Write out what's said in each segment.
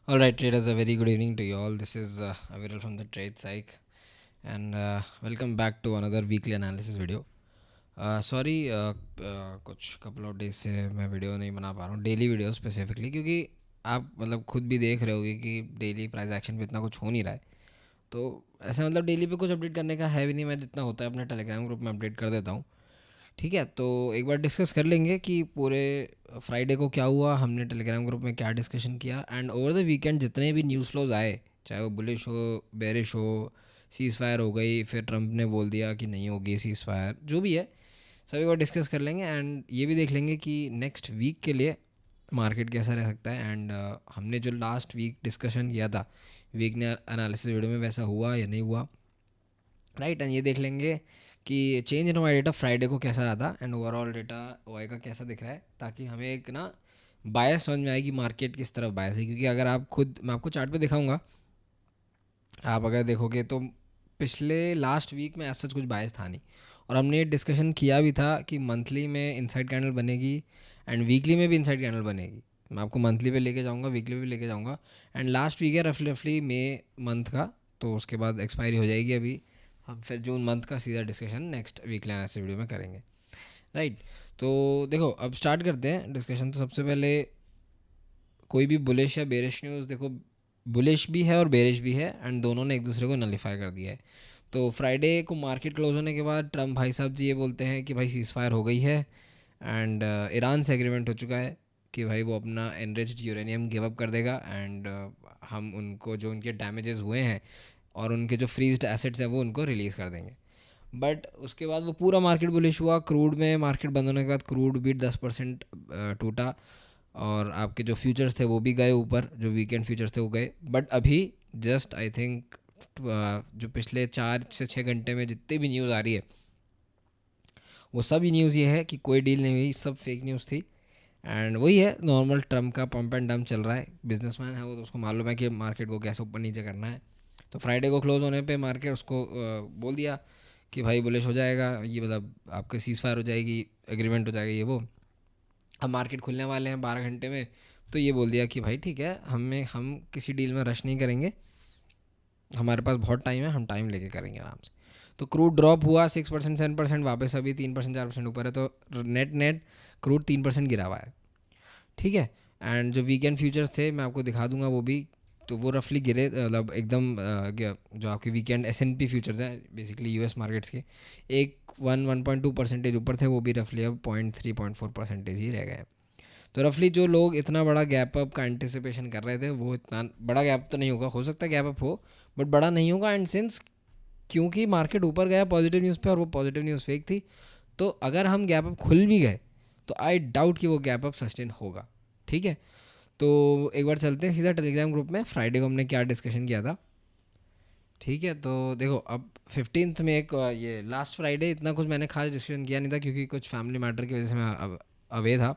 All right, traders, a very good evening to you all. This is Aviral from the Trade Psych, and welcome back to another weekly analysis video. Sorry कुछ couple of days से मैं video नहीं बना पा रहा हूँ, daily video specifically, क्योंकि आप मतलब खुद भी देख रहे होगे कि डेली प्राइस एक्शन पे इतना कुछ हो नहीं रहा है। तो ऐसा मतलब डेली पे कुछ अपडेट करने का है भी नहीं, मैं जितना होता है अपने टेलीग्राम ग्रुप में अपडेट कर देता हूँ। ठीक है, तो एक बार डिस्कस कर लेंगे कि पूरे फ्राइडे को क्या हुआ, हमने टेलीग्राम ग्रुप में क्या डिस्कशन किया, एंड ओवर द वीकेंड जितने भी न्यूज़ फ्लोज आए, चाहे वो बुलिश हो, बेरिश हो, सीज़ फायर हो गई, फिर ट्रंप ने बोल दिया कि नहीं होगी सीज़ फायर, जो भी है सभी को डिस्कस कर लेंगे। एंड ये भी देख लेंगे कि नेक्स्ट वीक के लिए मार्केट कैसा रह सकता है। एंड हमने जो लास्ट वीक डिस्कशन किया था वीक ने एनालिसिस वीडियो में, वैसा हुआ या नहीं हुआ, राइट। एंड ये देख लेंगे कि change in Y data Friday को कैसा रहा था एंड ओवरऑल डेटा वाई का कैसा दिख रहा है, ताकि हमें एक ना बायस समझ में आएगी मार्केट किस तरफ बायस है। क्योंकि अगर आप खुद, मैं आपको चार्ट पे दिखाऊंगा, आप अगर देखोगे तो पिछले लास्ट वीक में ऐसा कुछ बायस था नहीं। और हमने ये डिस्कशन किया भी था कि मंथली में इनसाइड कैंडल बनेगी एंड वीकली में भी इनसाइड कैंडल बनेगी। मैं आपको मंथली पे लेके जाऊंगा, वीकली पे भी लेके जाऊंगा। एंड लास्ट वीक है रफली रफली मई मंथ का, तो उसके बाद एक्सपायरी हो जाएगी अभी। हम फिर जून मंथ का सीधा डिस्कशन नेक्स्ट वीकली ऐसे वीडियो में करेंगे, राइट। तो देखो अब स्टार्ट करते हैं डिस्कशन। तो सबसे पहले कोई भी बुलिश या बेरिश न्यूज़, देखो बुलिश भी है और बेरिश भी है एंड दोनों ने एक दूसरे को नलीफाई कर दिया है। तो फ्राइडे को मार्केट क्लोज होने के बाद ट्रम्प भाई साहब जी ये बोलते हैं कि भाई सीज़ फायर हो गई है एंड ईरान से एग्रीमेंट हो चुका है कि भाई वो अपना एनरिच्ड यूरेनियम गिव अप कर देगा एंड हम उनको जो उनके डैमेजेस हुए हैं और उनके जो फ्रीज्ड एसेट्स हैं वो उनको रिलीज़ कर देंगे। बट उसके बाद वो पूरा मार्केट बुलिश हुआ। क्रूड में मार्केट बंद होने के बाद क्रूड भी 10% टूटा और आपके जो फ्यूचर्स थे वो भी गए ऊपर, जो वीकेंड फ्यूचर्स थे वो गए। बट अभी जस्ट आई थिंक जो पिछले 4 से 6 घंटे में जितनी भी न्यूज़ आ रही है वो सब ही न्यूज़ ये है कि कोई डील नहीं हुई, सब फेक न्यूज़ थी। एंड वही है नॉर्मल, ट्रम्प का पंप एंड डंप चल रहा है। बिजनेसमैन है वो, तो उसको मालूम है कि मार्केट को कैसे ऊपर नीचे करना है। तो फ्राइडे को क्लोज होने पे मार्केट उसको बोल दिया कि भाई बुलिश हो जाएगा, ये मतलब आपका सीज़ फायर हो जाएगी, एग्रीमेंट हो जाएगा, ये वो। अब मार्केट खुलने वाले हैं 12 घंटे में, तो ये बोल दिया कि भाई ठीक है, हम किसी डील में रश नहीं करेंगे, हमारे पास बहुत टाइम है, हम टाइम लेके करेंगे आराम से। तो क्रूड ड्रॉप हुआ 6%, 7%, वापस अभी 3%, 4% ऊपर है। तो नेट नेट क्रूड 3% गिरा हुआ है, ठीक है। एंड जो वीकेंड फ्यूचर्स थे मैं आपको दिखा दूंगा वो भी, तो वो रफली गिरे, मतलब एकदम जो आपके वीकेंड S&P फ्यूचर्स हैं बेसिकली यूएस मार्केट्स के, एक 1.2% ऊपर थे, वो भी रफली अब 0.3-0.4% ही रह गए। तो रफली जो लोग इतना बड़ा गैप अप का एंटिसिपेशन कर रहे थे, वो इतना बड़ा गैप तो नहीं होगा, हो सकता है गैप अप हो बट बड़ा नहीं होगा। एंड सिंस क्योंकि मार्केट ऊपर गया पॉजिटिव न्यूज़ पे और वो पॉजिटिव न्यूज़ फेक थी, तो अगर हम गैप अप खुल भी गए तो आई डाउट कि वो गैप अप सस्टेन होगा, ठीक है। तो एक बार चलते हैं सीधा टेलीग्राम ग्रुप में, फ्राइडे को हमने क्या डिस्कशन किया था, ठीक है। तो देखो अब 15th में एक ये लास्ट फ्राइडे इतना कुछ मैंने खास डिस्कशन किया नहीं था, क्योंकि कुछ फैमिली मैटर की वजह से मैं अवे था।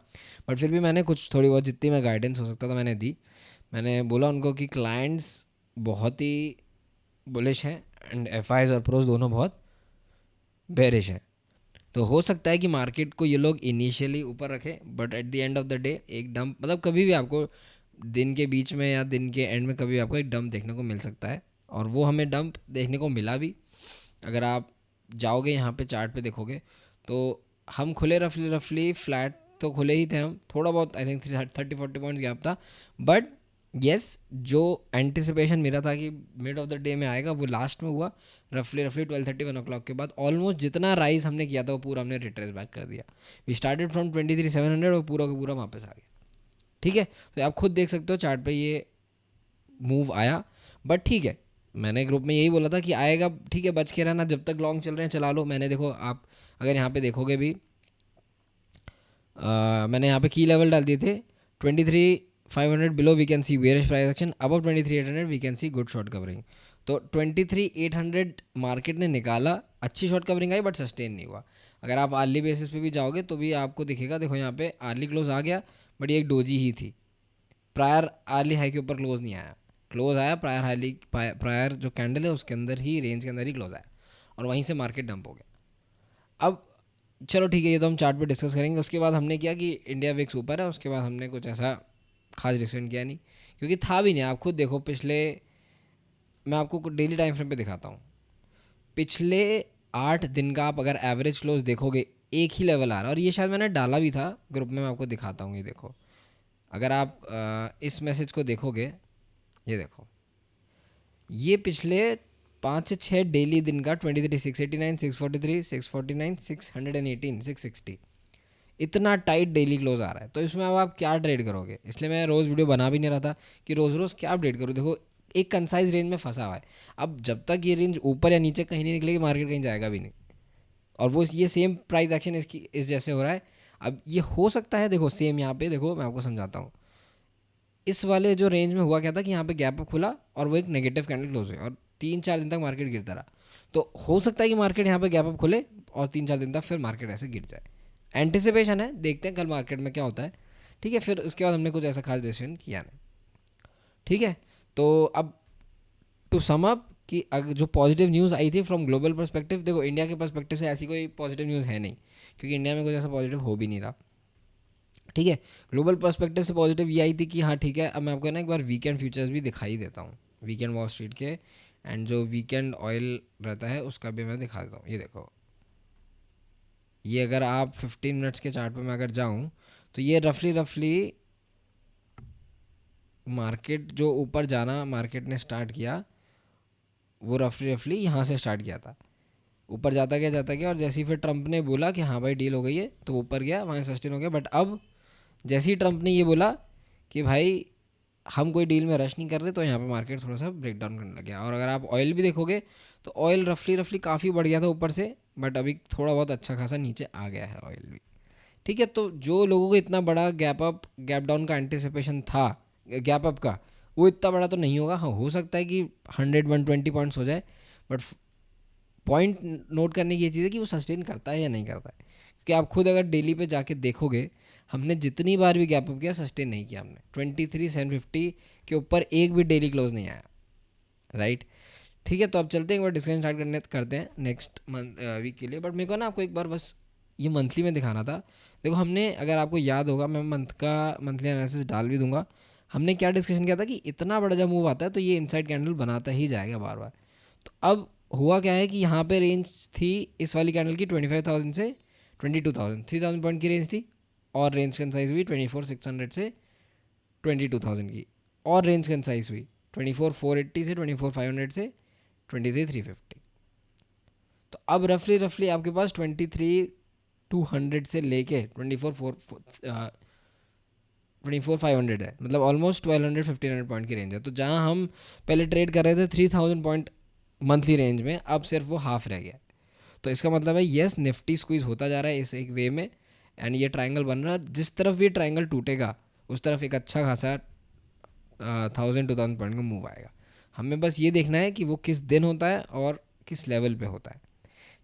बट फिर भी मैंने कुछ थोड़ी बहुत जितनी मैं गाइडेंस हो सकता था मैंने दी। मैंने बोला उनको कि क्लाइंट्स बहुत ही बुलिश हैं एंड एफ और प्रोज दोनों बहुत बेरिश हैं। तो हो सकता है कि मार्केट को ये लोग इनिशियली ऊपर रखें but at the end of the day एक डंप, मतलब कभी भी आपको दिन के बीच में या दिन के एंड में कभी आपको एक डंप देखने को मिल सकता है। और वो हमें डंप देखने को मिला भी। अगर आप जाओगे यहाँ पे चार्ट पे देखोगे तो हम खुले रफली रफली फ्लैट तो खुले ही थे हम, थोड़ा बहुत आई थिंक 30-40 पॉइंट्स गैप था। बट येस, जो एंटिसिपेशन मेरा था कि मिड ऑफ द डे में आएगा वो लास्ट में हुआ। रफली रफली 12:30-1 o'clock के बाद ऑलमोस्ट जितना राइज हमने किया था वो पूरा हमने रिट्रेस बैक कर दिया। वी स्टार्टेड फ्रॉम 23,700 और पूरा का पूरा वापस आ गया, ठीक है। तो आप खुद देख सकते हो चार्ट पे ये मूव आया। बट ठीक है, मैंने ग्रुप में यही बोला था कि आएगा, ठीक है, बच के रहना, जब तक लॉन्ग चल रहे हैं चला लो। मैंने देखो आप अगर यहाँ पे देखोगे भी, मैंने यहाँ पे की लेवल डाल दिए थे 23,500 below we can see bearish price action, above 23,800 we can see good short covering. तो 23,800 मार्केट ने निकाला, अच्छी शॉर्ट कवरिंग आई बट सस्टेन नहीं हुआ। अगर आप आर्ली बेसिस पे भी जाओगे तो भी आपको दिखेगा, देखो यहाँ पे आर्ली क्लोज आ गया बट ये एक डोजी ही थी, प्रायर आर्ली हाई के ऊपर क्लोज नहीं आया। क्लोज आया प्रायर हाईली, प्रायर जो कैंडल है उसके अंदर ही, रेंज के अंदर ही क्लोज आया और वहीं से मार्केट डंप हो गया। अब चलो ठीक है, ये तो हम चार्ट पे डिस्कस करेंगे। उसके बाद हमने किया कि इंडिया विक्स ऊपर है, उसके बाद हमने कुछ ऐसा खास डिसीजन किया नहीं, क्योंकि था भी नहीं। आप खुद देखो पिछले, मैं आपको डेली टाइम फ्रेम पे दिखाता हूँ, पिछले 8 दिन का आप अगर एवरेज क्लोज देखोगे एक ही लेवल आ रहा है। और ये शायद मैंने डाला भी था ग्रुप में, मैं आपको दिखाता हूँ। ये देखो, अगर आप इस मैसेज को देखोगे, ये देखो, ये पिछले 5 से 6 डेली दिन का 23, 689, 643, 649, 618, 660, इतना टाइट डेली क्लोज आ रहा है। तो इसमें अब आप क्या ट्रेड करोगे? इसलिए मैं रोज़ वीडियो बना भी नहीं रहा था कि रोज़ रोज़ क्या अपडेट करूँ। देखो, एक कंसाइज रेंज में फंसा हुआ है। अब जब तक ये रेंज ऊपर या नीचे कहीं नहीं निकलेगी, मार्केट कहीं जाएगा भी नहीं। और वो ये सेम प्राइस एक्शन इसकी इस जैसे हो रहा है। अब ये हो सकता है, देखो सेम यहाँ पे देखो, मैं आपको समझाता हूँ। इस वाले जो रेंज में हुआ क्या था कि यहाँ पे गैप अप खुला और वो एक नेगेटिव कैंडल क्लोज हुई और 3-4 दिन तक मार्केट गिरता रहा। तो हो सकता है कि मार्केट यहाँ पे गैप अप खुले और 3-4 दिन तक फिर मार्केट ऐसे गिर जाए। एंटिसिपेशन है, देखते हैं कल मार्केट में क्या होता है। ठीक है, फिर उसके बाद हमने कुछ ऐसा खास डिसीजन किया नहीं। ठीक है, तो अब टू सम अप कि अगर जो पॉजिटिव न्यूज़ आई थी फ्रॉम ग्लोबल पर्सपेक्टिव, देखो इंडिया के पर्सपेक्टिव से ऐसी कोई पॉजिटिव न्यूज़ है नहीं, क्योंकि इंडिया में कुछ ऐसा पॉजिटिव हो भी नहीं रहा। ठीक है, ग्लोबल पर्सपेक्टिव से पॉजिटिव ये आई थी कि हाँ ठीक है, अब मैं आपको ना एक बार वीकेंड फ्यूचर्स भी दिखाई देता हूँ, वीकेंड वॉल स्ट्रीट के, एंड जो वीकेंड ऑयल रहता है उसका भी मैं दिखा देता हूँ। ये देखो, ये अगर आप 15 मिनट्स के चार्ट पे मैं अगर जाऊँ तो ये रफली मार्केट जो ऊपर जाना मार्केट ने स्टार्ट किया, वो रफली यहाँ से स्टार्ट किया था, ऊपर जाता गया और जैसे ही फिर ट्रंप ने बोला कि हाँ भाई डील हो गई है, तो ऊपर गया, वहाँ सस्टेन हो गया। बट अब जैसे ही ट्रंप ने ये बोला कि भाई हम कोई डील में रश नहीं कर रहे, तो यहाँ पे मार्केट थोड़ा सा ब्रेक डाउन करने लग गया। और अगर आप ऑयल भी देखोगे तो ऑयल रफली काफ़ी बढ़ गया था ऊपर से, बट अभी थोड़ा बहुत अच्छा खासा नीचे आ गया है ऑयल भी। ठीक है, तो जो लोगों को इतना बड़ा गैप डाउन का एंटिसिपेशन था, गैप अप का, वो इतना बड़ा तो नहीं होगा। हाँ, हो सकता है कि 100-120 पॉइंट्स हो जाए, बट पॉइंट नोट करने की ये चीज़ है कि वो सस्टेन करता है या नहीं करता है। क्योंकि आप खुद अगर डेली पे जाके देखोगे, हमने जितनी बार भी गैप अप किया सस्टेन नहीं किया हमने। 23,750 के ऊपर एक भी डेली क्लोज नहीं आया। राइट, ठीक है, तो अब चलते हैं एक बार डिस्कशन स्टार्ट करते हैं नेक्स्ट मंथ वीक के लिए। बट मेरे को ना आपको एक बार बस ये मंथली में दिखाना था। देखो हमने, अगर आपको याद होगा, मैं मंथली एनालिसिस डाल भी दूंगा। हमने क्या डिस्कशन किया था कि इतना बड़ा जब मूव आता है तो ये इनसाइड कैंडल बनाता ही जाएगा बार बार। तो अब हुआ क्या है कि यहाँ पे रेंज थी इस वाली कैंडल की 25,000 से 22,000, 3,000 पॉइंट की रेंज थी। और रेंज कंसाइज हुई 24,600 से 22,000 की। और रेंज कंसाइज हुई 24,480 से 24,500 से 23,350। तो अब रफली आपके पास 23,200 से लेके 24,500 है, मतलब ऑलमोस्ट 1,200-1,500 पॉइंट की रेंज है। तो जहाँ हम पहले ट्रेड कर रहे थे 3,000 पॉइंट मंथली रेंज में, अब सिर्फ वो हाफ रह गया। तो इसका मतलब है येस, निफ्टी स्क्वीज होता जा रहा है इस एक वे में, एंड ये ट्राइंगल बन रहा है। जिस तरफ भी ट्राइंगल टूटेगा उस तरफ एक अच्छा खासा 1,000-2,000 पॉइंट का मूव आएगा। हमें बस ये देखना है कि वो किस दिन होता है और किस लेवल पे होता है।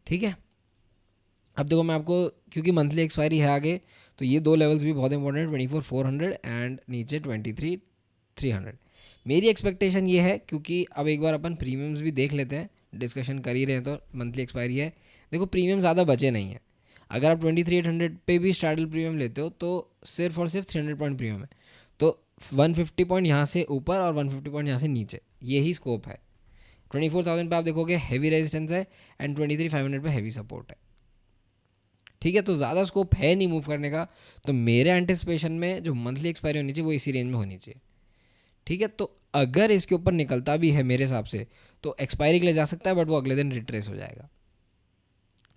ठीक है, अब देखो मैं आपको, क्योंकि मंथली एक्सपायरी है आगे, तो ये दो लेवल्स भी बहुत इंपॉर्टेंट है, 24,400 एंड नीचे 23,300। मेरी एक्सपेक्टेशन ये है, क्योंकि अब एक बार अपन प्रीमियम्स भी देख लेते हैं, डिस्कशन कर ही रहे हैं तो मंथली एक्सपायरी है। देखो प्रीमियम ज़्यादा बचे नहीं है। अगर आप 23,800 पे भी स्टार्टल प्रीमियम लेते हो तो सिर्फ और सिर्फ 300 पॉइंट प्रीमियम है। तो 150 पॉइंट यहाँ से ऊपर और 150 पॉइंट यहाँ से नीचे, यही स्कोप है। 24,000 पे आप देखोगे हैवी रेजिस्टेंस है एंड 23,500 पे हैवी सपोर्ट है। ठीक है, तो ज़्यादा स्कोप है नहीं मूव करने का। तो मेरे एंटिसिपेशन में जो मंथली एक्सपायरी होनी चाहिए वो इसी रेंज में होनी चाहिए। ठीक है, तो अगर इसके ऊपर निकलता भी है मेरे हिसाब से तो एक्सपायरी के लिए जा सकता है, बट वो अगले दिन रिट्रेस हो जाएगा।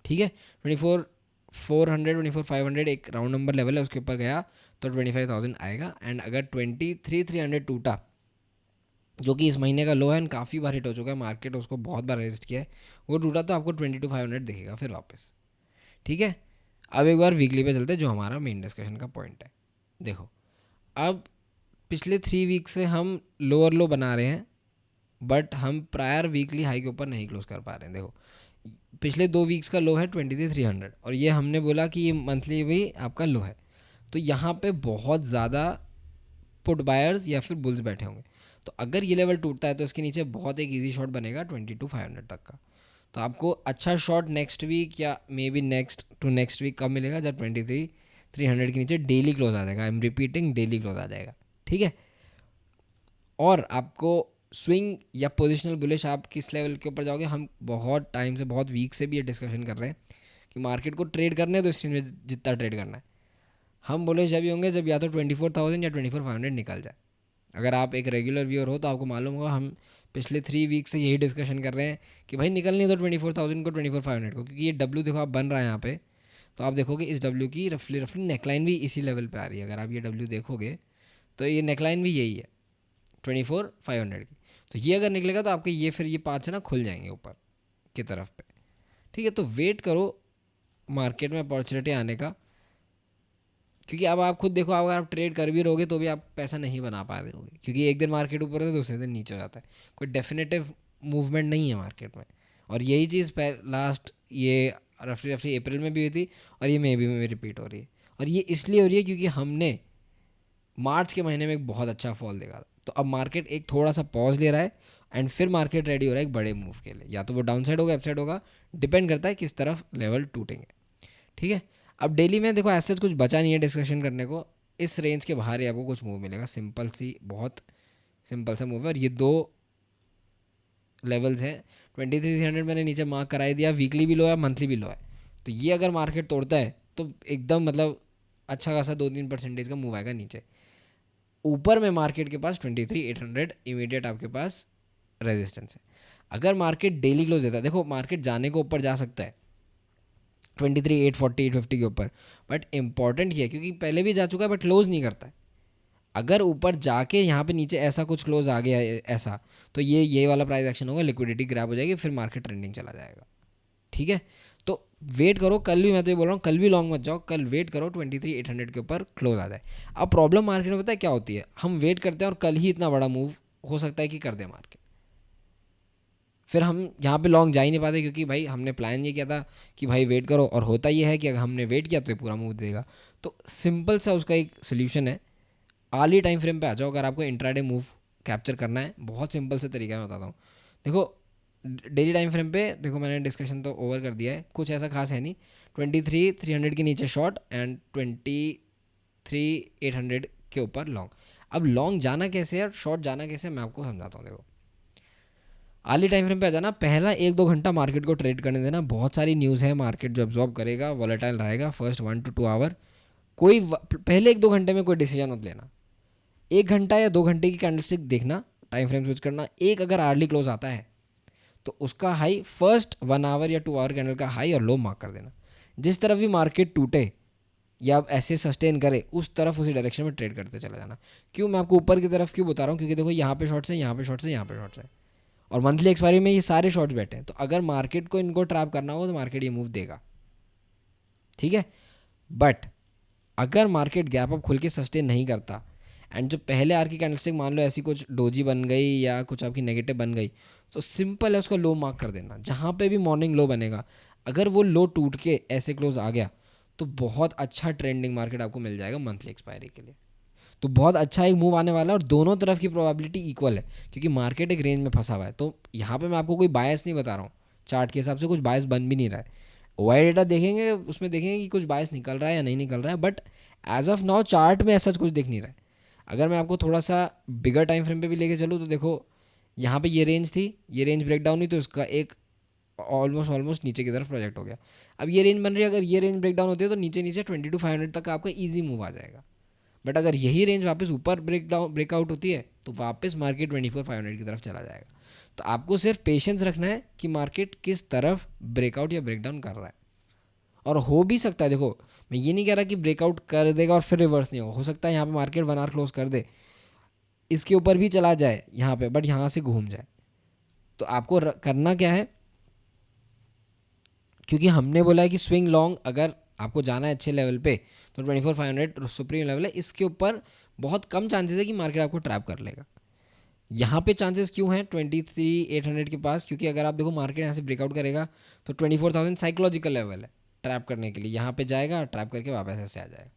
ठीक है, 24,400 24,500 एक राउंड नंबर लेवल है, उसके ऊपर गया तो 25,000 आएगा। एंड अगर 23,300 टूटा, जो कि इस महीने का लो है एंड काफ़ी बार हिट हो चुका है, मार्केट उसको बहुत बार रेजिस्ट किया है, वो टूटा तो आपको 22,500 दिखेगा फिर वापस। ठीक है, अब एक बार वीकली पे चलते हैं, जो हमारा मेन डिस्कशन का पॉइंट है। देखो, अब पिछले 3 वीक से हम लोअर लो बना रहे हैं, बट हम प्रायर वीकली हाई के ऊपर नहीं क्लोज कर पा रहे हैं। देखो, पिछले 2 वीक्स का लो है 23,300 और ये हमने बोला कि ये मंथली भी आपका लो है। तो यहाँ पे बहुत ज़्यादा पुट बायर्स या फिर बुल्स बैठे होंगे। तो अगर ये लेवल टूटता है तो इसके नीचे बहुत एक ईजी शॉट बनेगा 22,500 तक का। तो आपको अच्छा शॉट नेक्स्ट वीक या मे बी नेक्स्ट वीक कब मिलेगा, जब 23,300 के नीचे डेली क्लोज आ जाएगा। I am repeating, daily close आ जाएगा। ठीक है, और आपको स्विंग या पोजिशनल बुलिश आप किस लेवल के ऊपर जाओगे, हम बहुत टाइम से, बहुत वीक से भी ये डिस्कशन कर रहे हैं कि मार्केट को ट्रेड करने है तो इस रेंज में जितना ट्रेड करना है। हम बुलिश जब भी होंगे जब या तो 24,000 या 24,500 निकल जाए। अगर आप एक रेगुलर व्यूअर हो तो आपको मालूम होगा हम पिछले 3 वीक से यही डिस्कशन कर रहे हैं कि भाई निकलनी है तो 24,000 को, 24,500 को, क्योंकि ये डब्ल्यू देखो आप बन रहा है यहाँ पे, तो आप देखोगे इस डब्ल्यू की रफली रफली नेकलाइन भी इसी लेवल पे आ रही है। अगर आप ये डब्ल्यू देखोगे तो ये नेकलाइन भी यही है 24,500 की। तो ये अगर निकलेगा तो आपके ये फिर ये पाँच है ना खुल जाएंगे ऊपर की तरफ पे। ठीक है, तो वेट करो मार्केट में अपॉर्चुनिटी आने का, क्योंकि अब आप खुद देखो अगर आप ट्रेड कर भी रहोगे तो भी आप पैसा नहीं बना पा रहे होगे, क्योंकि एक दिन मार्केट ऊपर है तो दूसरे दिन नीचे हो जाता है, कोई डेफिनेटिव मूवमेंट नहीं है मार्केट में। और यही चीज़ लास्ट ये रफली रफली अप्रैल में भी हुई थी और ये मई में रिपीट हो रही है। और ये इसलिए हो रही है क्योंकि हमने मार्च के महीने में एक बहुत अच्छा फॉल देखा था। तो अब मार्केट एक थोड़ा सा पॉज ले रहा है एंड फिर मार्केट रेडी हो रहा है एक बड़े मूव के लिए, या तो वो डाउन साइड होगा अपसाइड होगा, डिपेंड करता है किस तरफ लेवल टूटेंगे। ठीक है, अब डेली में देखो ऐसे कुछ बचा नहीं है डिस्कशन करने को, इस रेंज के बाहर ही आपको कुछ मूव मिलेगा, सिंपल सी बहुत सिंपल सा मूव है। और ये दो लेवल्स हैं 23,300 मैंने नीचे मार्क कराई दिया, वीकली भी लो है मंथली भी लो है। तो ये अगर मार्केट तोड़ता है तो एकदम मतलब अच्छा खासा 2-3% का मूव आएगा नीचे। ऊपर में मार्केट के पास 23,800 इमीडिएट आपके पास रेजिस्टेंस है। अगर मार्केट डेली क्लोज देता है, देखो मार्केट जाने को ऊपर जा सकता है 23,840 850 के ऊपर, बट इंपॉर्टेंट ये है क्योंकि पहले भी जा चुका है बट क्लोज नहीं करता है। अगर ऊपर जाके यहाँ पे नीचे ऐसा कुछ क्लोज आ गया ऐसा, तो ये वाला प्राइस एक्शन होगा, लिक्विडिटी ग्रैब हो जाएगी, फिर मार्केट ट्रेंडिंग चला जाएगा। ठीक है, तो वेट करो, कल भी मैं तो ये बोल रहा हूँ कल भी लॉन्ग मत जाओ, कल वेट करो 23,800 के ऊपर क्लोज आ जाए। अब प्रॉब्लम मार्केट में पता है क्या होती है, हम वेट करते हैं और कल ही इतना बड़ा मूव हो सकता है कि कर दे मार्केट, फिर हम यहाँ पे लॉन्ग जा ही नहीं पाते, क्योंकि भाई हमने प्लान ये किया था कि भाई वेट करो, और होता ये है कि अगर हमने वेट किया तो ये पूरा मूव देगा। तो सिंपल सा उसका एक सोल्यूशन है, अर्ली टाइम फ्रेम पे आ जाओ। अगर आपको इंट्राडे मूव कैप्चर करना है, बहुत सिंपल से तरीका मैं बताता हूँ। देखो डेली टाइम फ्रेम पे देखो, मैंने डिस्कशन तो ओवर कर दिया है, कुछ ऐसा खास है नहीं। 23,300 के नीचे शॉर्ट एंड 23,800 के ऊपर लॉन्ग। अब लॉन्ग जाना कैसे है और शॉर्ट जाना कैसे है मैं आपको समझाता हूँ। देखो अर्ली टाइम फ्रेम पे आ जाना, पहला 1-2 घंटा मार्केट को ट्रेड करने देना, बहुत सारी न्यूज़ है, मार्केट जो अब्जॉर्ब करेगा, वॉलेटाइल रहेगा फर्स्ट 1 to 2 आवर। कोई पहले 1-2 घंटे में कोई डिसीजन मत लेना, 1 घंटा या 2 घंटे की कैंडलस्टिक देखना, टाइम फ्रेम स्विच करना। एक अगर आर्ली क्लोज आता है तो उसका हाई फर्स्ट 1 आवर या 2 आवर कैंडल का हाई और लो मार्क कर देना। जिस तरफ भी मार्केट टूटे या ऐसे सस्टेन करे उस तरफ उसी डायरेक्शन में ट्रेड करते चला जाना। क्यों मैं आपको ऊपर की तरफ क्यों बता रहा हूँ, क्योंकि देखो यहाँ पे शॉर्ट्स है, यहाँ पे शॉर्ट्स है, यहाँ पे शॉर्ट्स है, और मंथली एक्सपायरी में ये सारे शॉर्ट्स बैठे हैं। तो अगर मार्केट को इनको ट्रैप करना हो तो मार्केट ये मूव देगा। ठीक है, बट अगर मार्केट गैप अप खुल के सस्टेन नहीं करता एंड जो पहले आर की कैंडलस्टिक मान लो ऐसी कुछ डोजी बन गई या कुछ आपकी नेगेटिव बन गई, तो सिंपल है उसका लो मार्क कर देना। जहाँ पे भी मॉर्निंग लो बनेगा, अगर वो लो टूट के ऐसे क्लोज आ गया तो बहुत अच्छा ट्रेंडिंग मार्केट आपको मिल जाएगा मंथली एक्सपायरी के लिए। तो बहुत अच्छा एक मूव आने वाला है और दोनों तरफ की प्रोबेबिलिटी इक्वल है, क्योंकि मार्केट एक रेंज में फंसा हुआ है। तो यहाँ पे मैं आपको कोई बायस नहीं बता रहा हूँ, चार्ट के हिसाब से कुछ बायस बन भी नहीं रहा है। वाई डेटा देखेंगे उसमें देखेंगे कि कुछ बायस निकल रहा है या नहीं निकल रहा है, but as of now chart में ऐसा कुछ दिख नहीं रहा है। अगर मैं आपको थोड़ा सा बिगर टाइम फ्रेम पे भी लेके चलूँ तो देखो यहाँ पे ये रेंज थी, ये रेंज ब्रेक डाउन हुई तो इसका एक ऑलमोस्ट नीचे की तरफ प्रोजेक्ट हो गया। अब ये रेंज बन रही है, अगर ये रेंज ब्रेक डाउन होती है तो नीचे नीचे 22,500 तक आपका ईजी मूव आ जाएगा। बट अगर यही रेंज वापस ऊपर ब्रेकआउट होती है तो वापस मार्केट 24,500 की तरफ चला जाएगा। तो आपको सिर्फ पेशेंस रखना है कि मार्केट किस तरफ ब्रेकआउट या ब्रेकडाउन कर रहा है, और हो भी सकता है। देखो मैं ये नहीं कह रहा कि ब्रेकआउट कर देगा और फिर रिवर्स नहीं होगा, हो सकता है यहाँ पे मार्केट 1 आवर क्लोज कर दे, इसके ऊपर भी चला जाए यहाँ पे, बट यहाँ से घूम जाए। तो आपको करना क्या है, क्योंकि हमने बोला है कि स्विंग लॉन्ग अगर आपको जाना है अच्छे लेवल पे तो 24,500 सुप्रीम लेवल है, इसके ऊपर बहुत कम चांसेस है कि मार्केट आपको ट्रैप कर लेगा। यहाँ पे चांसेस क्यों हैं 23,800 के पास, क्योंकि अगर आप देखो मार्केट यहाँ से ब्रेकआउट करेगा तो 24,000 साइकोलॉजिकल लेवल है ट्रैप करने के लिए, यहाँ पे जाएगा ट्रैप करके वापस ऐसे आ जाएगा।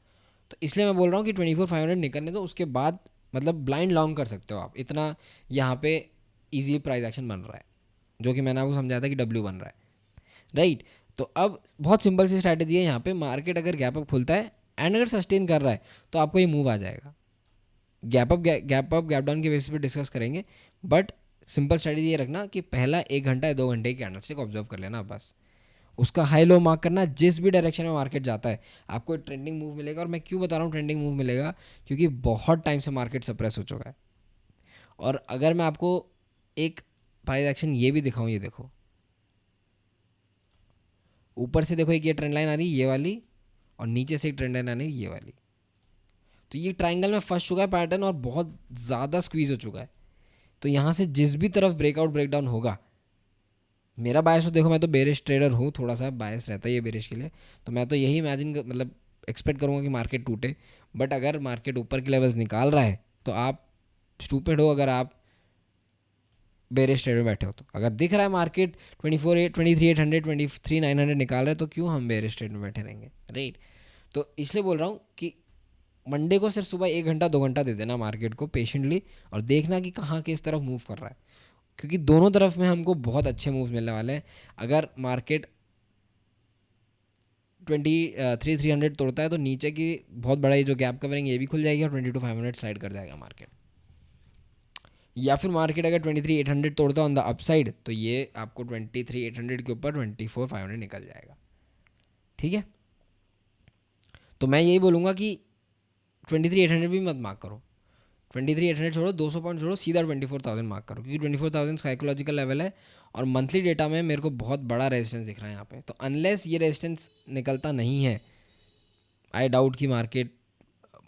तो इसलिए मैं बोल रहा हूँ कि 24,500 निकलने दो, उसके बाद मतलब ब्लाइंड लॉन्ग कर सकते हो आप, इतना यहाँ पे ईजी प्राइस एक्शन बन रहा है, जो कि मैंने आपको समझाया था कि डब्ल्यू बन रहा है, राइट। तो अब बहुत सिंपल सी स्ट्रैटेजी है, यहाँ पे मार्केट अगर गैप अप खुलता है एंड अगर सस्टेन कर रहा है तो आपको ये मूव आ जाएगा। गैप डाउन के बेसिस पे डिस्कस करेंगे, बट सिंपल स्ट्रेटजी ये रखना कि पहला 1 घंटा या 2 घंटे की कैंडलस्टिक ऑब्जर्व कर लेना बस, उसका हाई लो मार्क करना। जिस भी डायरेक्शन में मार्केट जाता है आपको एक ट्रेंडिंग मूव मिलेगा। और मैं क्यों बता रहा हूँ ट्रेंडिंग मूव मिलेगा, क्योंकि बहुत टाइम से मार्केट सप्रेस हो चुका है। और अगर मैं आपको एक प्राइस एक्शन ये भी दिखाऊं, ये देखो ऊपर से देखो एक ये ट्रेंड लाइन आ रही है ये वाली, और नीचे से एक ट्रेंड लाइन आ रही है ये वाली। तो ये ट्राइंगल में फंस चुका है पैटर्न और बहुत ज़्यादा स्क्वीज हो चुका है। तो यहाँ से जिस भी तरफ ब्रेकआउट ब्रेकडाउन होगा, मेरा बायस तो देखो मैं तो बेरिश ट्रेडर हूँ, थोड़ा सा बायस रहता है ये बेरिश के लिए, तो मैं तो यही इमेजिन मतलब एक्सपेक्ट करूँगा कि मार्केट टूटे। बट अगर मार्केट ऊपर के लेवल्स निकाल रहा है तो आप स्टूपिड हो अगर आप बेरिश ट्रेड में बैठे हो। तो अगर दिख रहा है मार्केट 23,800 23,900 निकाल रहा है तो क्यों हम बेरिश ट्रेड में बैठे रहेंगे, राइट। तो इसलिए बोल रहा हूँ कि मंडे को सिर्फ सुबह 1 घंटा 2 घंटा दे देना मार्केट को पेशेंटली, और देखना कि कहाँ किस तरफ मूव कर रहा है, क्योंकि दोनों तरफ में हमको बहुत अच्छे मूव मिलने वाले हैं। अगर मार्केट 23,300 तोड़ता है तो नीचे की बहुत बड़ा ये जो गैप कवरिंग ये भी खुल जाएगी और 22,500 स्लाइड कर जाएगा मार्केट। या फिर मार्केट अगर 23,800 तोड़ता है ऑन द अपसाइड तो ये आपको 23,800 के ऊपर 24,500 निकल जाएगा, ठीक है। तो मैं यही बोलूँगा कि 23,800 भी मत मार्क करो, 23,800 छोड़ो, 200 पॉइंट छोड़ो, सीधा 24,000 मार्क करो, क्योंकि 24,000 साइकोलॉजिकल लेवल है। और मंथली डेटा में मेरे को बहुत बड़ा रेजिस्टेंस दिख रहा है यहाँ पे। तो अनलेस ये रेजिस्टेंस निकलता नहीं है, आई डाउट कि मार्केट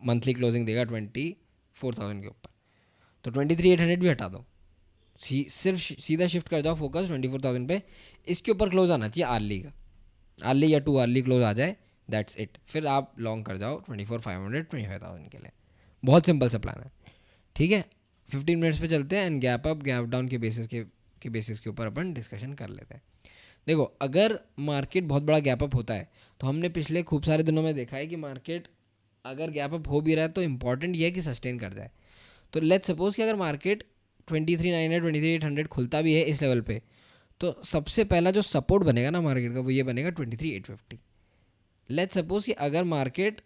मंथली क्लोजिंग देगा 24,000 के ऊपर। तो 23,800 भी हटा दो, सिर्फ सीधा शिफ्ट कर जाओ फोकस 24,000 पे। इसके ऊपर क्लोज आना चाहिए आर्ली का, आर्ली या 2 आर्ली क्लोज आ जाए, दैट्स इट। फिर आप लॉन्ग कर जाओ 24,500 25,000 के लिए। बहुत सिंपल सा प्लान है, ठीक है। 15 मिनट्स पे चलते हैं and gap up gap down के बेसिस के ऊपर अपन डिस्कशन कर लेते हैं। देखो अगर मार्केट बहुत बड़ा गैप अप होता है तो हमने पिछले खूब सारे दिनों में देखा है कि मार्केट अगर गैप अप हो भी रहा है तो इंपॉर्टेंट ये है कि सस्टेन कर जाए। तो लेट्स सपोज कि अगर मार्केट 23,900 23,800 खुलता भी है इस लेवल पे, तो सबसे पहला जो सपोर्ट बनेगा ना मार्केट का वो ये बनेगा 23,850। लेट्स सपोज कि अगर मार्केट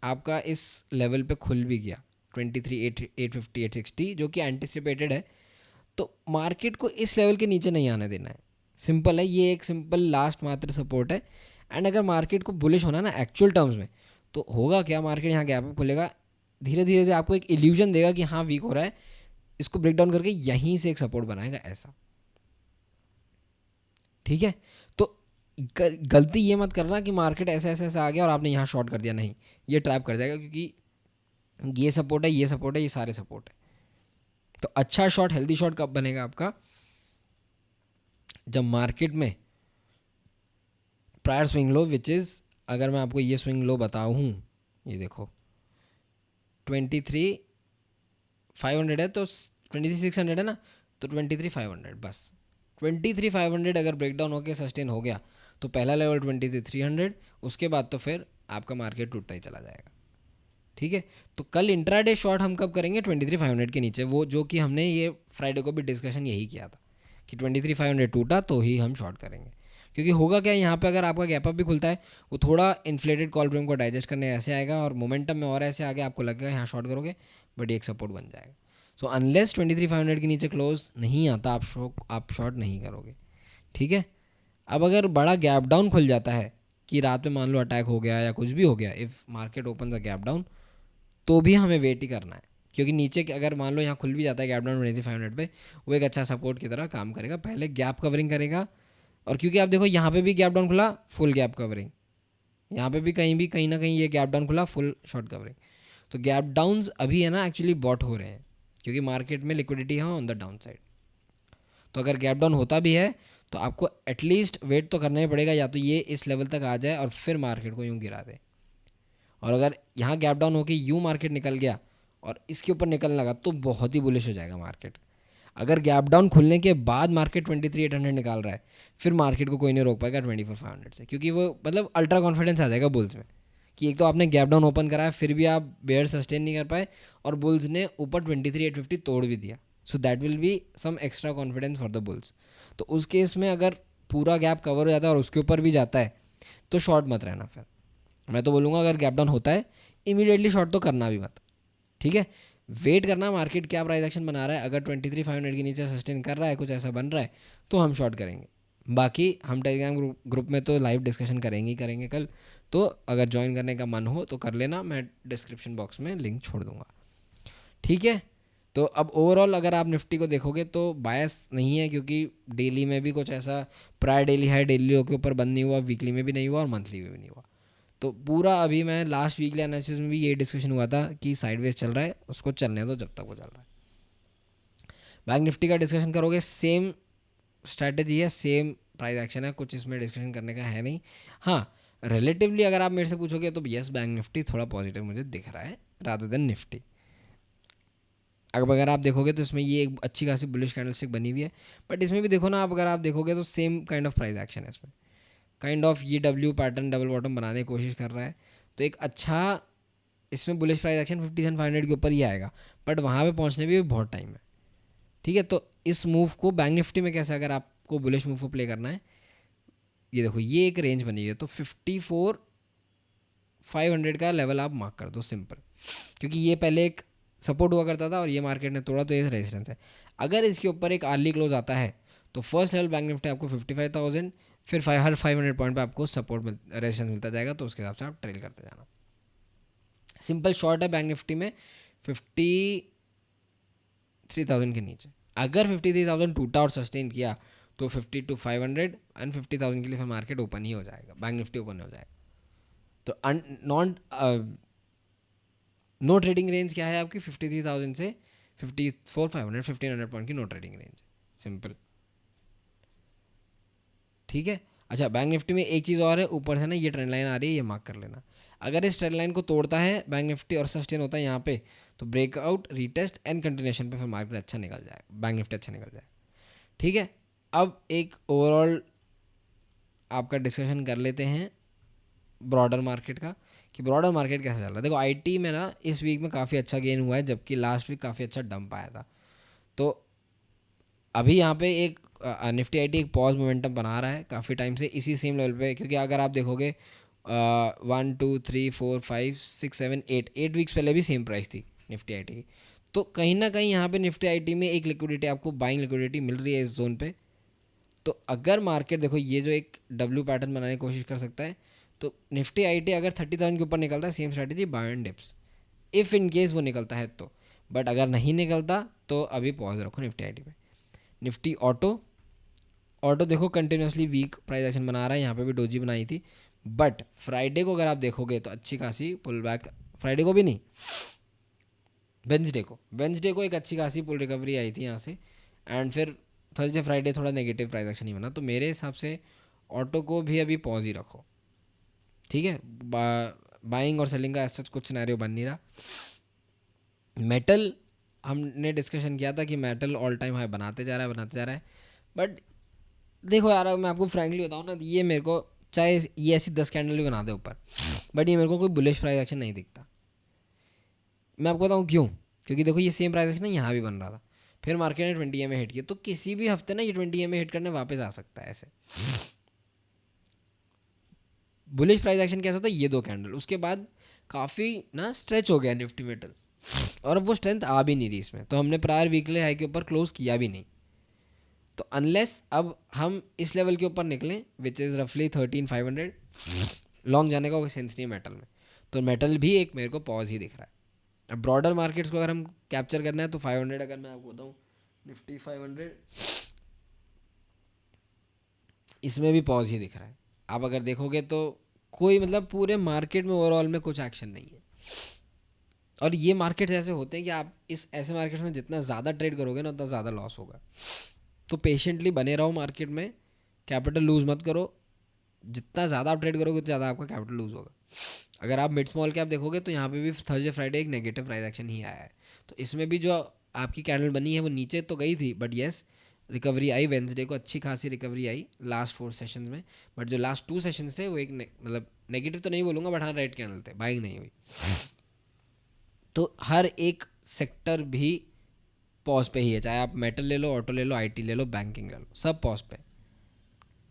आपका इस लेवल पे खुल भी गया 23,850 860 जो कि एंटिसिपेटेड है, तो मार्केट को इस लेवल के नीचे नहीं आने देना है। सिंपल है, ये एक सिंपल लास्ट मात्र सपोर्ट है। एंड अगर मार्केट को बुलिश होना ना एक्चुअल टर्म्स में, तो होगा क्या, मार्केट यहाँ गैप अप खुलेगा, धीरे धीरे धीरे आपको एक इल्यूजन देगा कि हाँ वीक हो रहा है, इसको ब्रेक डाउन करके यहीं से एक सपोर्ट बनाएगा ऐसा, ठीक है। तो गलती ये मत करना कि मार्केट ऐसे ऐसे ऐसे आ गया और आपने यहाँ शॉर्ट कर दिया, नहीं, ये ट्रैप कर जाएगा, क्योंकि ये सपोर्ट है ये सपोर्ट है ये सारे सपोर्ट है। तो अच्छा शॉट हेल्दी शॉट कब बनेगा आपका, जब मार्केट में prior swing low which is, अगर मैं आपको ये स्विंग लो बताऊँ, ये देखो 23,500 है तो 23,600 है ना, तो 23,500 बस। 23,500 अगर ब्रेक डाउन होकर सस्टेन हो गया तो पहला लेवल 23,300, उसके बाद तो फिर आपका मार्केट टूटता ही चला जाएगा, ठीक है। तो कल इंट्राडे शॉर्ट हम कब करेंगे 23,500 के नीचे, वो जो कि हमने ये फ्राइडे को भी डिस्कशन यही किया था कि 23,500 टूटा तो ही हम शॉर्ट करेंगे। क्योंकि होगा क्या, यहाँ पे अगर आपका गैप अप भी खुलता है वो थोड़ा इन्फ्लेटेड कॉल प्रीमियम को डाइजेस्ट करने ऐसे आएगा और मोमेंटम में और ऐसे आगे आपको लगेगा यहाँ शॉर्ट करोगे, बट ये एक सपोर्ट बन जाएगा। सो अनलेस 23,500 के नीचे क्लोज नहीं आता आप शॉर्ट नहीं करोगे, ठीक है। अब अगर बड़ा गैप डाउन खुल जाता है कि रात में मान लो अटैक हो गया या कुछ भी हो गया, if market open the gap down, तो भी हमें वेट ही करना है, क्योंकि नीचे अगर मान लो यहाँ खुल भी जाता है गैप डाउन 23,500 पे, वो एक अच्छा सपोर्ट की तरह काम करेगा, पहले गैप कवरिंग करेगा। और क्योंकि आप देखो यहाँ पे भी गैप डाउन खुला फुल गैप कवरिंग, यहाँ पे भी कहीं ना कहीं ये गैप डाउन खुला फुल शॉर्ट कवरिंग। तो गैप डाउन्स अभी है ना एक्चुअली बॉट हो रहे हैं, क्योंकि मार्केट में लिक्विडिटी है ऑन द डाउन साइड। तो अगर गैप डाउन होता भी है तो आपको एटलीस्ट वेट तो करना ही पड़ेगा, या तो ये इस लेवल तक आ जाए और फिर मार्केट को यूँ गिरा दे। और अगर यहाँ गैप डाउन होकर यूँ मार्केट निकल गया और इसके ऊपर निकलने लगा तो बहुत ही बुलिश हो जाएगा मार्केट। अगर गैप डाउन खुलने के बाद मार्केट 23,800 निकाल रहा है, फिर मार्केट को कोई नहीं रोक पाएगा 24,500 से, क्योंकि वो मतलब अल्ट्रा कॉन्फिडेंस आ जाएगा बुल्स में कि एक तो आपने गैप डाउन ओपन कराया फिर भी आप बेयर सस्टेन नहीं कर पाए और बुल्स ने ऊपर 23,850 तोड़ भी दिया, so that will be some extra confidence for the bulls. तो उस केस में अगर पूरा गैप कवर हो जाता है और उसके ऊपर भी जाता है तो शॉर्ट मत रहना। फिर मैं तो बोलूँगा अगर गैप डाउन होता है इमीडिएटली शॉर्ट तो करना भी मत, ठीक है। वेट करना मार्केट क्या प्राइस एक्शन बना रहा है। अगर 23,500 के नीचे सस्टेन कर रहा है, कुछ ऐसा बन रहा है, तो हम शॉर्ट करेंगे। बाकी हम टेलीग्राम ग्रुप में तो लाइव डिस्कशन करेंगे ही करेंगे कल। तो अगर ज्वाइन करने का मन हो तो कर लेना, मैं डिस्क्रिप्शन बॉक्स में लिंक छोड़ दूंगा, ठीक है। तो अब ओवरऑल अगर आप निफ्टी को देखोगे तो बायस नहीं है, क्योंकि डेली में भी कुछ ऐसा प्रायर डेली हाई डेली लो के ऊपर बंद नहीं हुआ, वीकली में भी नहीं हुआ और मंथली में भी नहीं हुआ। तो पूरा अभी मैं लास्ट वीकली एनालिसिस में भी ये डिस्कशन हुआ था कि साइडवेज चल रहा है, उसको चलने दो जब तक वो चल रहा है। बैंक निफ्टी का डिस्कशन करोगे, सेम स्ट्रैटेजी है, सेम प्राइस एक्शन है, कुछ इसमें डिस्कशन करने का है नहीं। हाँ, रिलेटिवली अगर आप मेरे से पूछोगे तो यस, बैंक निफ्टी थोड़ा पॉजिटिव मुझे दिख रहा है रादर देन निफ्टी। अब अगर आप देखोगे तो इसमें ये एक अच्छी खासी बुलिश कैंडलस्टिक बनी हुई है, बट इसमें भी देखो ना आप, अगर आप देखोगे तो same kind of price action है इसमें, काइंड ऑफ ये डब्ल्यू पैटर्न डबल बॉटम बनाने की कोशिश कर रहा है। तो एक अच्छा इसमें बुलिश प्राइस एक्शन 57,500 के ऊपर ही आएगा, बट वहाँ पे पहुँचने में भी बहुत टाइम है, ठीक है। तो इस मूव को बैंक निफ्टी में कैसे, अगर आपको बुलिश मूव को प्ले करना है, ये देखो ये एक रेंज बनी हुई है, तो 54,500 का लेवल आप मार्क कर दो सिंपल, क्योंकि ये पहले एक सपोर्ट हुआ करता था और ये मार्केट ने तोड़ा, तो ये रेजिस्टेंस है। अगर इसके ऊपर एक अर्ली क्लोज आता है तो फर्स्ट लेवल बैंक निफ्टी आपको 55,000, फिर हर 500 पॉइंट पे आपको सपोर्ट रेजिस्टेंस मिलता जाएगा, तो उसके हिसाब से आप ट्रेल करते जाना। सिंपल शॉर्ट है बैंक निफ्टी में 53,000 के नीचे। अगर 53,000 टूटा और सस्टेन किया तो 52,500 एंड 50,000 के लिए फिर मार्केट ओपन ही हो जाएगा, बैंक निफ्टी ओपन हो जाएगा। तो नॉन नो ट्रेडिंग रेंज क्या है आपकी, 53,000 से 54,500, 1,500 पॉइंट की नो ट्रेडिंग रेंज, सिंपल, ठीक है। अच्छा, बैंक निफ्टी में एक चीज़ और है, ऊपर से ना ये ट्रेंड लाइन आ रही है, ये मार्क कर लेना। अगर इस ट्रेंड लाइन को तोड़ता है बैंक निफ्टी और सस्टेन होता है यहाँ पे, तो ब्रेकआउट, रीटेस्ट एंड कंटिन्यूशन पे फिर मार्केट अच्छा निकल जाएगा, बैंक निफ्टी अच्छा निकल जाएगा, ठीक है। अब एक ओवरऑल आपका डिस्कशन कर लेते हैं ब्रॉडर मार्केट का, कि ब्रॉडर मार्केट कैसा चल रहा है। देखो आईटी में ना इस वीक में काफ़ी अच्छा गेन हुआ है, जबकि लास्ट वीक काफ़ी अच्छा डंप आया था। तो अभी यहाँ पे एक निफ्टी आईटी एक पॉज मोमेंटम बना रहा है काफ़ी टाइम से इसी सेम लेवल पे, क्योंकि अगर आप देखोगे 1 2 3 4 5 6 7 8 वीक्स पहले भी सेम प्राइस थी निफ्टी आईटी की। तो कहीं ना कहीं यहाँ पे निफ्टी आईटी में एक लिक्विडिटी, आपको बाइंग लिक्विडिटी मिल रही है इस जोन पे। तो अगर मार्केट देखो ये जो एक डब्ल्यू पैटर्न बनाने की कोशिश कर सकता है, तो निफ्टी आईटी अगर 30,000 के ऊपर निकलता है, same strategy buy and dips, if in case वो निकलता है तो। बट अगर नहीं निकलता तो अभी पॉज रखो निफ्टी आईटी पे। निफ्टी ऑटो, ऑटो देखो कंटिन्यूसली वीक प्राइस एक्शन बना रहा है, यहाँ पे भी डोजी बनाई थी, बट फ्राइडे को अगर आप देखोगे तो अच्छी खासी पुल बैक, फ्राइडे को भी नहीं, वेंसडे को एक अच्छी खासी पुल रिकवरी आई थी यहाँ से, एंड फिर थर्सडे फ्राइडे थोड़ा नेगेटिव प्राइस एक्शन ही बना। तो मेरे हिसाब से ऑटो को भी अभी पॉज ही रखो, ठीक है। बाइंग और सेलिंग का ऐसा कुछ सिनेरियो बन नहीं रहा। मेटल, हमने डिस्कशन किया था कि मेटल ऑल टाइम हाई बनाते जा रहा है, बट देखो यार मैं आपको फ्रैंकली बताऊँ ना, ये मेरे को चाहे ये ऐसी 10 कैंडल भी बना दे ऊपर, बट ये मेरे को कोई बुलिश प्राइस एक्शन नहीं दिखता। मैं आपको बताऊँ क्यों, क्योंकि देखो ये सेम प्राइस एक्शन यहाँ भी बन रहा था, फिर मार्केट ने 20 में हिट किया, तो किसी भी हफ्ते ना ये 20 में हिट करने वापस आ सकता है। ऐसे बुलिश प्राइस एक्शन कैसा होता है, ये 2 कैंडल, उसके बाद काफ़ी ना स्ट्रेच हो गया निफ्टी मेटल, और अब वो स्ट्रेंथ आ भी नहीं रही इसमें, तो हमने प्रायर वीकली हाई के ऊपर क्लोज किया भी नहीं। तो अनलेस अब हम इस लेवल के ऊपर निकलें विच इज़ रफली 13,500, लॉन्ग जाने का कोई सेंस नहीं है मेटल में। तो मेटल भी एक मेरे को पॉज ही दिख रहा है। अब ब्रॉडर मार्केट्स को अगर हम कैप्चर करना है तो 500, अगर मैं आपको बताऊँ निफ्टी 500, इसमें भी पॉज ही दिख रहा है। आप अगर देखोगे तो कोई मतलब पूरे मार्केट में ओवरऑल में कुछ एक्शन नहीं है। और ये मार्केट्स ऐसे होते हैं कि आप इस ऐसे मार्केट्स में जितना ज़्यादा ट्रेड करोगे ना उतना ज़्यादा लॉस होगा। तो पेशेंटली बने रहो मार्केट में, कैपिटल लूज़ मत करो, जितना ज़्यादा आप ट्रेड करोगे उतना ज़्यादा आपका कैपिटल लूज़ होगा। अगर आप मिड स्मॉल कैप देखोगे तो यहाँ पे भी थर्सडे फ्राइडे एक नेगेटिव प्राइस एक्शन ही आया है। तो इसमें भी जो आपकी कैंडल बनी है वो नीचे तो गई थी, but yes recovery I, Wednesday को अच्छी खासी रिकवरी आई लास्ट 4 सेशंस में। बट जो लास्ट 2 सेशंस थे वो एक मतलब नेगेटिव तो नहीं बोलूँगा, बट हाँ रेड कैंडल थे, बाइंग नहीं हुई। तो हर एक सेक्टर भी पॉज पे ही है, चाहे आप मेटल ले लो, ऑटो ले लो, आईटी ले लो, बैंकिंग ले लो, सब पॉज पे।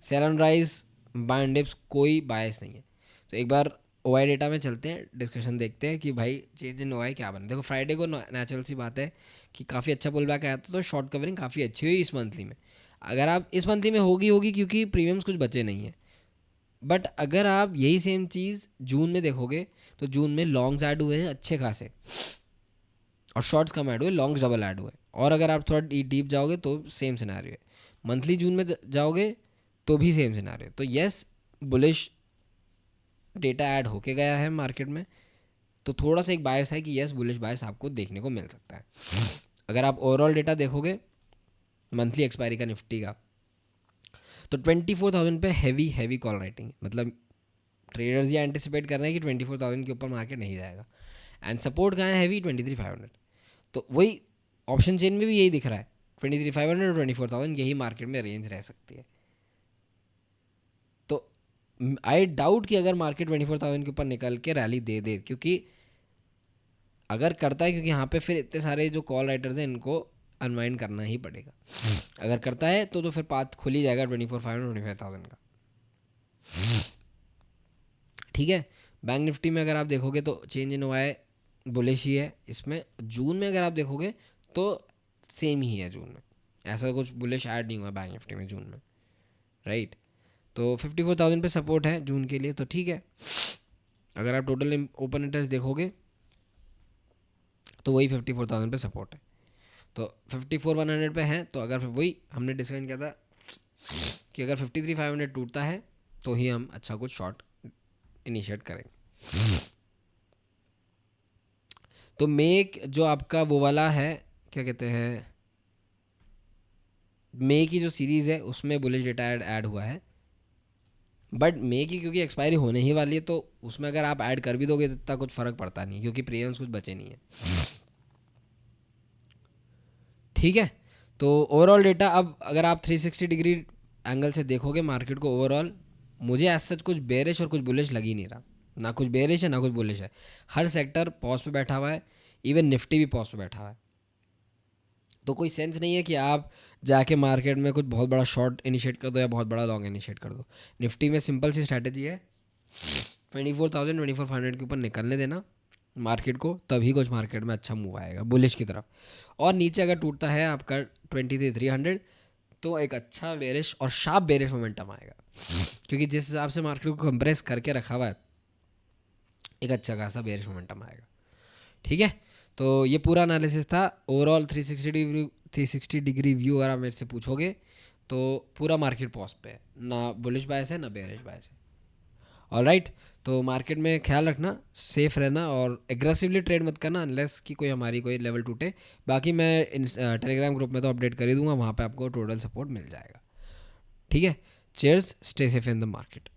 Sell and rise buy and dips कोई बायस नहीं है। तो एक बार ओआई डेटा में चलते हैं, डिस्कशन देखते हैं कि भाई चेंज इन ओआई क्या बना। देखो फ्राइडे को नेचुरल सी बात है कि काफ़ी अच्छा पुल बैक आया था, तो शॉर्ट कवरिंग काफ़ी अच्छी हुई इस मंथली में। अगर आप इस मंथली में होगी क्योंकि प्रीमियम्स कुछ बचे नहीं है। बट अगर आप यही सेम चीज़ जून में देखोगे तो जून में लॉन्ग्स ऐड हुए हैं अच्छे खासे, और शॉर्ट्स कम ऐड हुए, लॉन्ग्स डबल ऐड हुए। और अगर आप थोड़ा डीप जाओगे तो सेम सिनेरियो है। मंथली जून में जाओगे तो भी सेम सिनेरियो। तो येस, बुलिश डेटा ऐड होके गया है मार्केट में, तो थोड़ा सा एक बायस है कि येस बुलिश बायस आपको देखने को मिल सकता है। अगर आप ओवरऑल डेटा देखोगे मंथली एक्सपायरी का निफ्टी का, तो 24,000 पे हैवी कॉल राइटिंग, मतलब ट्रेडर्स ये एंटिसिपेट कर रहे हैं कि 24,000 के ऊपर मार्केट नहीं जाएगा। एंड सपोर्ट कहाँ है हैवी, 23,500। तो वही ऑप्शन चेन में भी यही दिख रहा है, 23,500 और 24,000 यही मार्केट में रेंज रह सकती है। तो आई डाउट कि अगर मार्केट 24,000 के ऊपर निकल के रैली दे, क्योंकि अगर करता है, क्योंकि यहाँ पे फिर इतने सारे जो कॉल राइटर्स हैं इनको अनवाइंड करना ही पड़ेगा। अगर करता है तो फिर पाथ खुल ही जाएगा 24,500 25,000 का। ठीक है। बैंक निफ्टी में अगर आप देखोगे तो चेंज इन ओआई बुलिश ही है इसमें। जून में अगर आप देखोगे तो सेम ही है जून में, ऐसा कुछ बुलिश ऐड नहीं हुआ बैंक निफ्टी में जून में, राइट। तो 54,000 पे सपोर्ट है जून के लिए, तो ठीक है। अगर आप टोटल ओपन इंटरेस्ट देखोगे तो वही 54,000 पे सपोर्ट है। तो 54,100 पे है, तो अगर फिर वही हमने डिस्कशन किया था कि अगर 53,500 टूटता है तो ही हम अच्छा कुछ शॉर्ट इनिशिएट करेंगे। तो मेक जो आपका वो वाला है, क्या कहते हैं, मे की जो सीरीज़ है उसमें बुलिश डेटा ऐड हुआ है। बट मे की क्योंकि एक्सपायरी होने ही वाली है, तो उसमें अगर आप ऐड कर भी दोगे तो इतना कुछ फ़र्क पड़ता नहीं, क्योंकि प्रीमियम्स कुछ बचे नहीं है। ठीक है। तो ओवरऑल डेटा, अब अगर आप 360 डिग्री एंगल से देखोगे मार्केट को ओवरऑल, मुझे एज सच कुछ बेरिश और कुछ बुलिश लग ही नहीं रहा। ना कुछ बेरिश है ना कुछ बुलिश है, हर सेक्टर पॉज पे बैठा हुआ है, इवन निफ्टी भी पॉज पे बैठा हुआ है। तो कोई सेंस नहीं है कि आप जाके मार्केट में कुछ बहुत बड़ा शॉर्ट इनिशिएट कर दो या बहुत बड़ा लॉन्ग इनिशिएट कर दो। निफ्टी में सिंपल सी स्ट्रैटेजी है, 24,000 24,500 के ऊपर निकलने देना मार्केट को, तभी कुछ मार्केट में अच्छा मूव आएगा बुलिश की तरफ। और नीचे अगर टूटता है आपका 23,300 तो एक अच्छा बेरिश और शार्प बेरिश मोमेंटम आएगा, क्योंकि जिस हिसाब से मार्केट को कंप्रेस करके रखा हुआ है, एक अच्छा खासा बेरिश मोमेंटम आएगा। ठीक है। तो ये पूरा एनालिसिस था ओवरऑल 360 डिग्री व्यू। अगर आप मेरे से पूछोगे तो पूरा मार्केट पॉज पे है, ना बुलिश बायस है ना बेरिश बायस है। ऑलराइट। तो मार्केट में ख्याल रखना, सेफ रहना और एग्रेसिवली ट्रेड मत करना अनलेस कि कोई हमारी कोई लेवल टूटे। बाकी मैं टेलीग्राम ग्रुप में तो अपडेट कर ही दूंगा, वहाँ पे आपको टोटल सपोर्ट मिल जाएगा। ठीक है। Chairs, stay safe in the market.